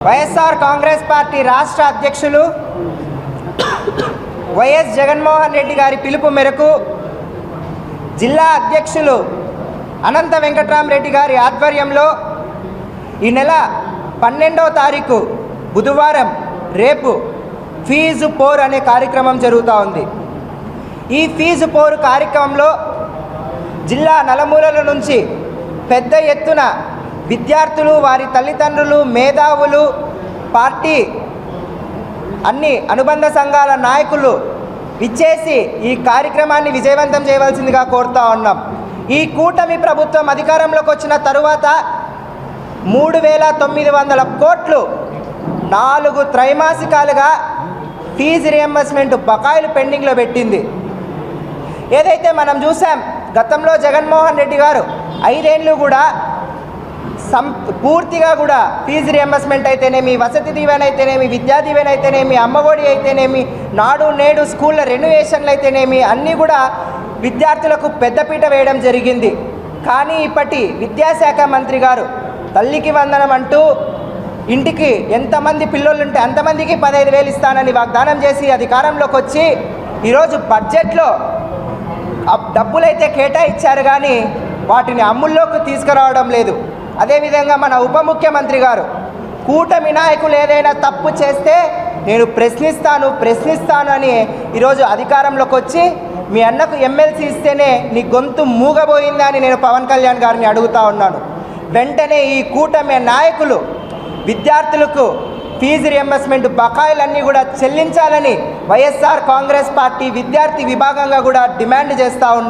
YSR Congress party రాష్ట్ర అధ్యక్షులు YS Jaganmohan Reddy గారి పిలుపు మేరకు జిల్లా అధ్యక్షులు అనంత వెంకట్రామరెడ్డి గారి ఆధ్వర్యంలో ఈ నెల 12వ తారీఖు బుధవారం రేపు ఫీజు పోర్ అనే కార్యక్రమం జరుగుతూ ఉంది. ఈ ఫీజు పోరు కార్యక్రమంలో జిల్లా నలుమూలల నుంచి పెద్ద ఎత్తున విద్యార్థులు, వారి తల్లిదండ్రులు, మేధావులు, పార్టీ అన్ని అనుబంధ సంఘాల నాయకులు ఇచ్చేసి ఈ కార్యక్రమాన్ని విజయవంతం చేయవలసిందిగా కోరుతూ ఉన్నాం. ఈ కూటమి ప్రభుత్వం అధికారంలోకి వచ్చిన తరువాత 3,900 కోట్లు 4 త్రైమాసికాలుగా ఫీజు రియంబర్స్మెంట్ బకాయిలు పెండింగ్లో పెట్టింది. ఏదైతే మనం చూసాం, గతంలో జగన్మోహన్ రెడ్డి గారు 5 ఏళ్ళు కూడా పూర్తిగా కూడా ఫీజు రియంబర్స్మెంట్ అయితేనేమి, వసతి దీవెన అయితేనేమి, విద్యా దీవెన అయితేనేమి, అమ్మఒడి అయితేనేమి, నాడు నేడు స్కూళ్ళ రెన్యువేషన్లు అయితేనేమి అన్నీ కూడా విద్యార్థులకు పెద్దపీట వేయడం జరిగింది. కానీ ఇప్పటి విద్యాశాఖ మంత్రి గారు తల్లికి వందనం అంటూ ఇంటికి ఎంతమంది పిల్లలు ఉంటే అంతమందికి 15,000 ఇస్తానని వాగ్దానం చేసి అధికారంలోకి వచ్చి ఈరోజు బడ్జెట్లో డబ్బులైతే కేటాయించారు కానీ వాటిని అమల్లోకి తీసుకురావడం లేదు. అదేవిధంగా మన ఉప ముఖ్యమంత్రి గారు కూటమి నాయకులు ఏదైనా తప్పు చేస్తే నేను ప్రశ్నిస్తాను అని ఈరోజు అధికారంలోకి వచ్చి మీ అన్నకు ఎమ్మెల్సీ ఇస్తేనే నీ గొంతు మూగబోయిందా అని నేను పవన్ కళ్యాణ్ గారిని అడుగుతా ఉన్నాను. వెంటనే ఈ కూటమి నాయకులు విద్యార్థులకు ఫీజు రియంబర్స్మెంట్ బకాయిలన్నీ కూడా చెల్లించాలని వైఎస్ఆర్ కాంగ్రెస్ పార్టీ విద్యార్థి విభాగంగా కూడా డిమాండ్ చేస్తూ ఉన్నారు.